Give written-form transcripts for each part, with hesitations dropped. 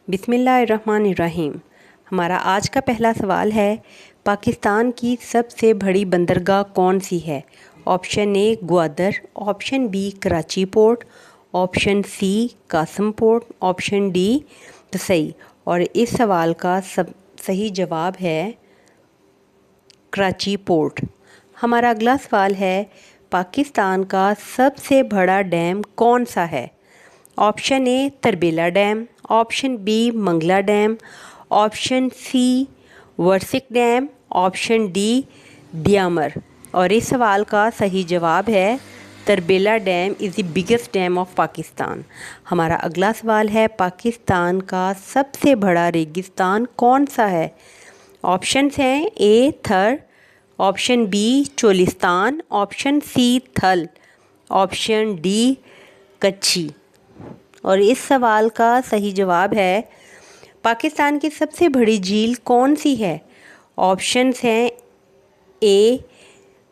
बिस्मिल्लाहिर्रहमानिर्रहीम। हमारा आज का पहला सवाल है, पाकिस्तान की सबसे बड़ी बंदरगाह कौन सी है? Option A Gwadar, option B Karachi port, option C Qasim port, option D तसई। और इस सवाल का सही जवाब है कराची पोर्ट। हमारा अगला सवाल है, पाकिस्तान का सबसे बड़ा डैम कौन सा है? Option A Tarbela dam, option B Mangla dam, option C Warsak dam, option D Diamer. और इस सवाल का सही जवाब है Tarbela dam is the biggest dam of Pakistan. हमारा अगला सवाल है, पाकिस्तान का सबसे बड़ा रेगिस्तान कौन सा है? ऑप्शंस हैं A Thar, option B Cholistan, option C Thal, option D कच्छी। और इस सवाल का सही जवाब है, पाकिस्तान की सबसे बड़ी झील कौन सी है? ऑप्शंस हैं A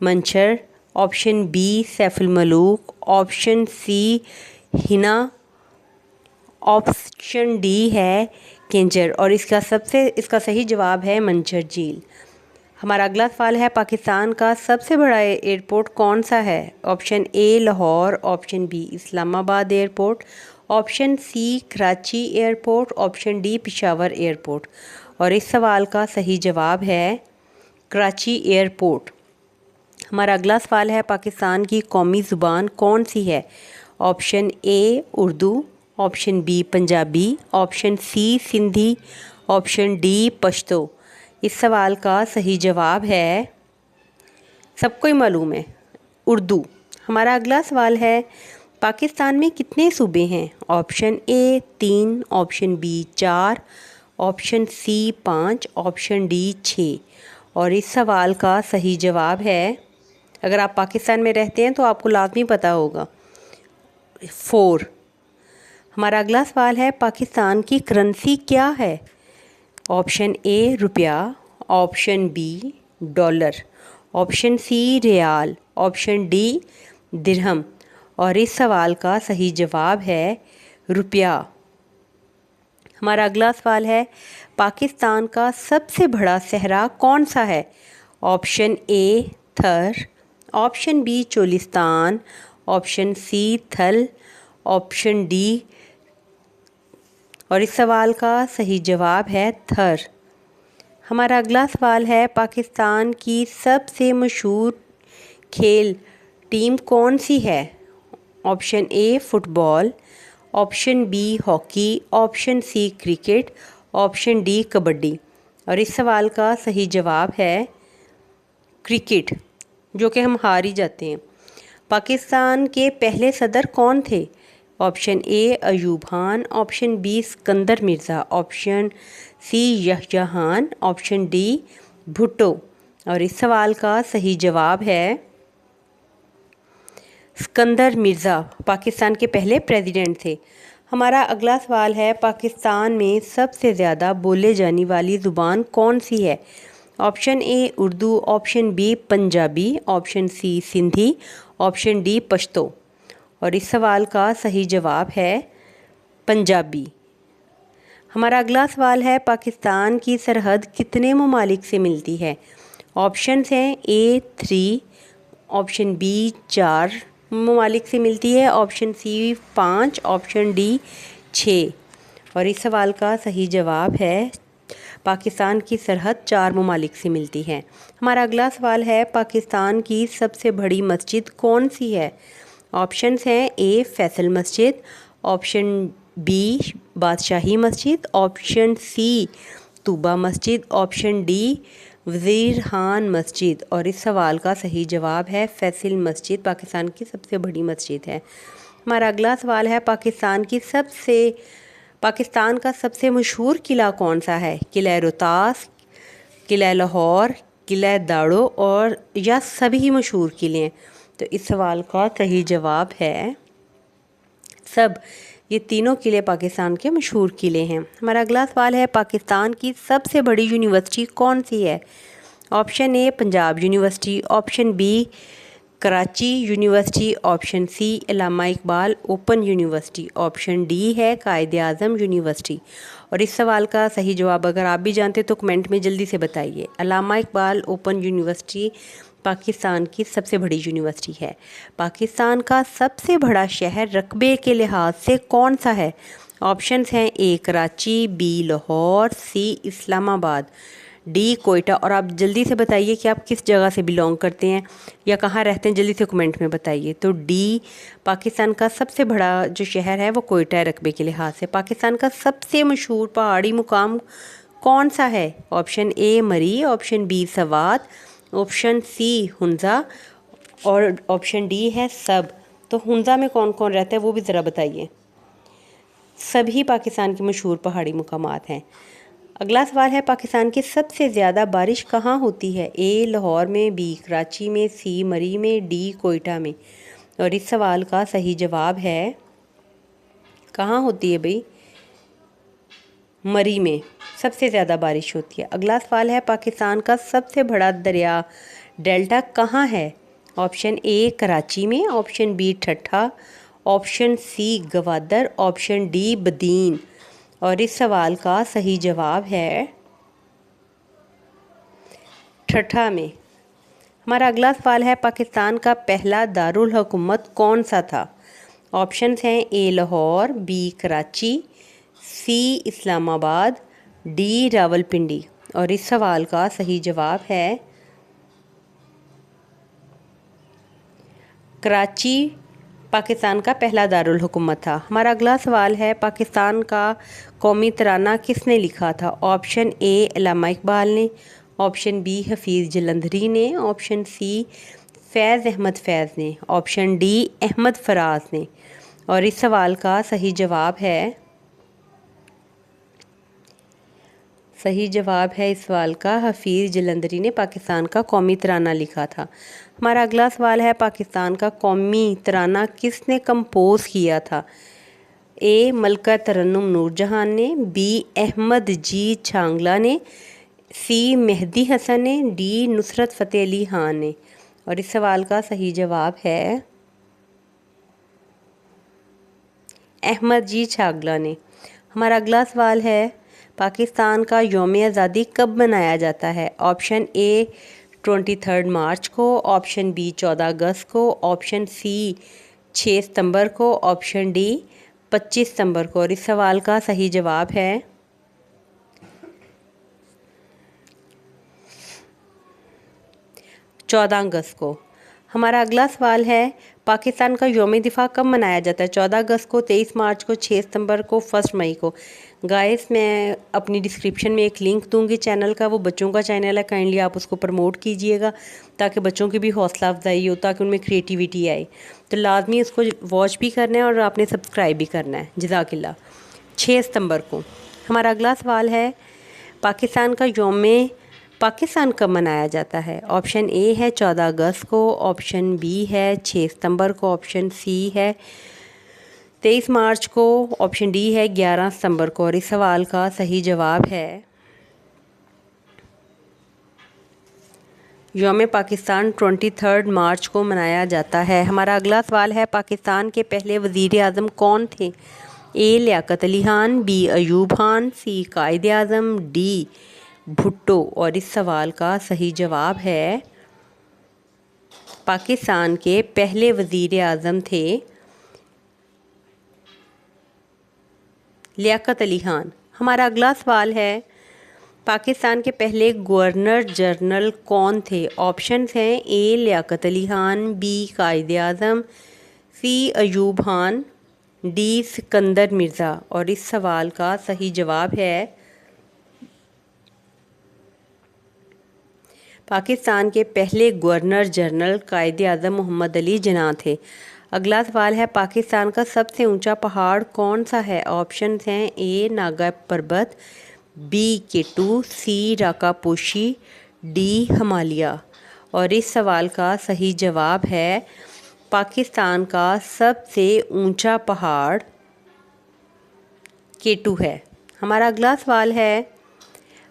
Manchar, option B Saiful Malook, option C Hanna, option D है केंजर। और इसका सही जवाब है मंशर झील। हमारा अगला सवाल है, पाकिस्तान का सबसे बड़ा एयरपोर्ट कौन सा है? Option A Lahore, option B Islamabad airport, option C Karachi airport, option D Peshawar airport. और इस सवाल का सही जवाब है कराची एयरपोर्ट। हमारा अगला सवाल है, पाकिस्तान की कौमी ज़ुबान कौन सी है? Option A Urdu, option B Punjabi, option C Sindhi, option D Pashto. इस सवाल का सही जवाब है, सबको ही मालूम है, उर्दू। हमारा अगला सवाल है, पाकिस्तान में कितने सूबे हैं? Option A 3, option B 4, option C 5, option D 6। और इस सवाल का सही जवाब है, अगर आप पाकिस्तान में रहते हैं तो आपको लाजमी पता होगा, 4। हमारा अगला सवाल है, पाकिस्तान की करेंसी क्या है? Option A rupaya, option B dollar, option C riyal, option D dirham. और इस सवाल का सही जवाब है रुपया। हमारा अगला सवाल है, पाकिस्तान का सबसे बड़ा सहरा कौन सा है? Option A Thar, option B Cholistan, option C Thal, option D. और इस सवाल का सही जवाब है थर। हमारा अगला सवाल है, पाकिस्तान की सबसे मशहूर खेल टीम कौन सी है? Option A football, option B hockey, option C cricket, option D kabaddi. और इस सवाल का सही जवाब है क्रिकेट, जो कि हम हार ही जाते हैं। पाकिस्तान के पहले सदर कौन थे? Option A Ayub Khan, option B Sikandar Mirza, option C Yahya Khan, option D Bhutto. और इस सवाल का सही जवाब है सिकंदर मिर्ज़ा, पाकिस्तान के पहले प्रेसिडेंट थे। हमारा अगला सवाल है, पाकिस्तान में सबसे ज़्यादा बोले जाने वाली ज़ुबान कौन सी है? Option A Urdu, option B Punjabi, option C Sindhi, option D Pashto. और इस सवाल का सही जवाब है पंजाबी। हमारा अगला सवाल है, पाकिस्तान की सरहद कितने ममालिक से मिलती है? ऑप्शंस हैं ए 3, ऑप्शन बी 4 ममालिक से मिलती है, ऑप्शन सी 5, ऑप्शन डी 6। और इस सवाल का सही जवाब है, पाकिस्तान की सरहद 4 ममालिक से मिलती है। हमारा अगला सवाल है, पाकिस्तान की सबसे बड़ी मस्जिद कौन सी है? ऑप्शंस हैं ए फैसल मस्जिद, ऑप्शन बी बादशाही मस्जिद, ऑप्शन सी तूबा मस्जिद, ऑप्शन डी वज़ीर खान मस्जिद। और इस सवाल का सही जवाब है फैसल मस्जिद, पाकिस्तान की सबसे बड़ी मस्जिद है। हमारा अगला सवाल है, पाकिस्तान का सबसे मशहूर किला कौन सा है? किला रोहतास, किला लाहौर, किला दाड़ो और या सभी ही मशहूर किले हैं? तो इस सवाल का सही जवाब है सब। ये तीनों किले पाकिस्तान के मशहूर किले हैं। हमारा अगला सवाल है, पाकिस्तान की सबसे बड़ी यूनिवर्सिटी कौन सी है? Option A Punjab University, option B Karachi University, option C Allama Iqbal Open University, option D है कायद आज़म यूनिवर्सिटी। और इस सवाल का सही जवाब अगर आप भी जानते तो कमेंट में जल्दी से बताइए। अल्लामा इकबाल ओपन यूनिवर्सिटी पाकिस्तान की सबसे बड़ी यूनिवर्सिटी है। पाकिस्तान का सबसे बड़ा शहर रकबे के लिहाज से कौन सा है? ऑप्शंस हैं ए कराची, बी लाहौर, सी इस्लामाबाद, डी कोयटा। और आप जल्दी से बताइए कि आप किस जगह से बिलोंग करते हैं या कहाँ रहते हैं, जल्दी से कमेंट में बताइए। तो डी, पाकिस्तान का सबसे बड़ा जो शहर है वो कोयटा है रकबे के लिहाज से। पाकिस्तान का सबसे मशहूर पहाड़ी मुकाम कौन सा है? Option A Murree, option B Swat, option C Hunza और ऑप्शन डी है सब। तो हुंजा में कौन कौन रहता है वो भी ज़रा बताइए। सभी पाकिस्तान के मशहूर पहाड़ी मुकामात हैं। अगला सवाल है, पाकिस्तान की सबसे ज़्यादा बारिश कहाँ होती है? ए लाहौर में, बी कराची में, सी मरी में, डी कोयटा में। और इस सवाल का सही जवाब है कहाँ होती है भाई? मरी में सबसे ज़्यादा बारिश होती है। अगला सवाल है, पाकिस्तान का सबसे बड़ा दरिया डेल्टा कहाँ है? ऑप्शन ए कराची में, option B Thatta, option C Gwadar, option D Badin. और इस सवाल का सही जवाब है ठट्ठा में। हमारा अगला सवाल है, पाकिस्तान का पहला दारुल हुकूमत कौन सा था? ऑप्शंस हैं ए लाहौर, बी कराची, सी इस्लामाबाद, डी रावलपिंडी। और इस सवाल का सही जवाब है कराची पाकिस्तान का पहला दारुल हुकूमत था। हमारा अगला सवाल है, पाकिस्तान का कौमी तराना किसने लिखा था? ऑप्शन ए अल्लामा इकबाल ने, ऑप्शन बी हफीज़ जलंधरी ने, ऑप्शन सी फैज़ अहमद फैज़ ने, ऑप्शन डी अहमद फराज ने। और इस सवाल का सही जवाब है इस सवाल का हफीज़ जलंधरी ने पाकिस्तान का कौमी तराना लिखा था। हमारा अगला सवाल है, पाकिस्तान का कौमी तराना किसने कंपोज किया था? ए मलका तरन्नुम नूरजहान ने, बी अहमद जी छांगला ने, सी मेहदी हसन ने, डी नुसरत फ़तेह अली खान ने। और इस सवाल का सही जवाब है अहमद जी छांगला ने। हमारा अगला सवाल है, पाकिस्तान का यौम आज़ादी कब मनाया जाता है? ऑप्शन ए 23 मार्च को, ऑप्शन बी 14 अगस्त को, ऑप्शन सी 6 सितंबर को, ऑप्शन डी 25 सितंबर को। और इस सवाल का सही जवाब है 14 अगस्त को। हमारा अगला सवाल है, पाकिस्तान का यौम दिफा कब मनाया जाता है? 14 अगस्त को, 23 मार्च को, 6 सितंबर को, 1 मई को। गाइस, मैं अपनी डिस्क्रिप्शन में एक लिंक दूंगी चैनल का, वो बच्चों का चैनल है, काइंडली आप उसको प्रमोट कीजिएगा ताकि बच्चों की भी हौसला अफजाई हो, ताकि उनमें क्रिएटिविटी आए। तो लाजमी उसको वॉच भी करना है और आपने सब्सक्राइब भी करना है। जज़ाकिल्लाह। 6 सितंबर को। हमारा अगला सवाल है, पाकिस्तान का यौम पाकिस्तान कब मनाया जाता है? ऑप्शन ए है 14 अगस्त को, ऑप्शन बी है 6 सितंबर को, ऑप्शन सी है 23 मार्च को, ऑप्शन डी है 11 सितंबर को। और इस सवाल का सही जवाब है यौम पाकिस्तान 23 मार्च को मनाया जाता है। हमारा अगला सवाल है, पाकिस्तान के पहले वज़ीर आज़म कौन थे? ए लियाकत अली खान, बी अयूब खान, सी कायद आज़म, डी भुट्टो। और इस सवाल का सही जवाब है पाकिस्तान के पहले वज़ीर आज़म थे लियाकत अली खान। हमारा अगला सवाल है, पाकिस्तान के पहले गवर्नर जनरल कौन थे? ऑप्शंस हैं ए लियाकत अली खान, बी कायद आज़म, सी अयूब खान, डी सिकंदर मिर्ज़ा। और इस सवाल का सही जवाब है पाकिस्तान के पहले गवर्नर जनरल कायद आज़म मोहम्मद अली जिन्ना थे। अगला सवाल है, पाकिस्तान का सबसे ऊंचा पहाड़ कौन सा है? ऑप्शंस हैं ए नागा पर्वत, बी केटू, सी राकापोशी, डी हिमालय। और इस सवाल का सही जवाब है पाकिस्तान का सबसे ऊंचा पहाड़ केटू है। हमारा अगला सवाल है,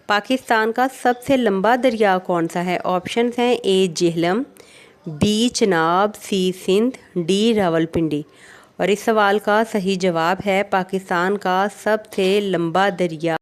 पाकिस्तान का सबसे लंबा दरिया कौन सा है? ऑप्शंस हैं ए जेहलम, बी चनाब, सी सिंध, डी रावलपिंडी। और इस सवाल का सही जवाब है पाकिस्तान का सबसे लंबा दरिया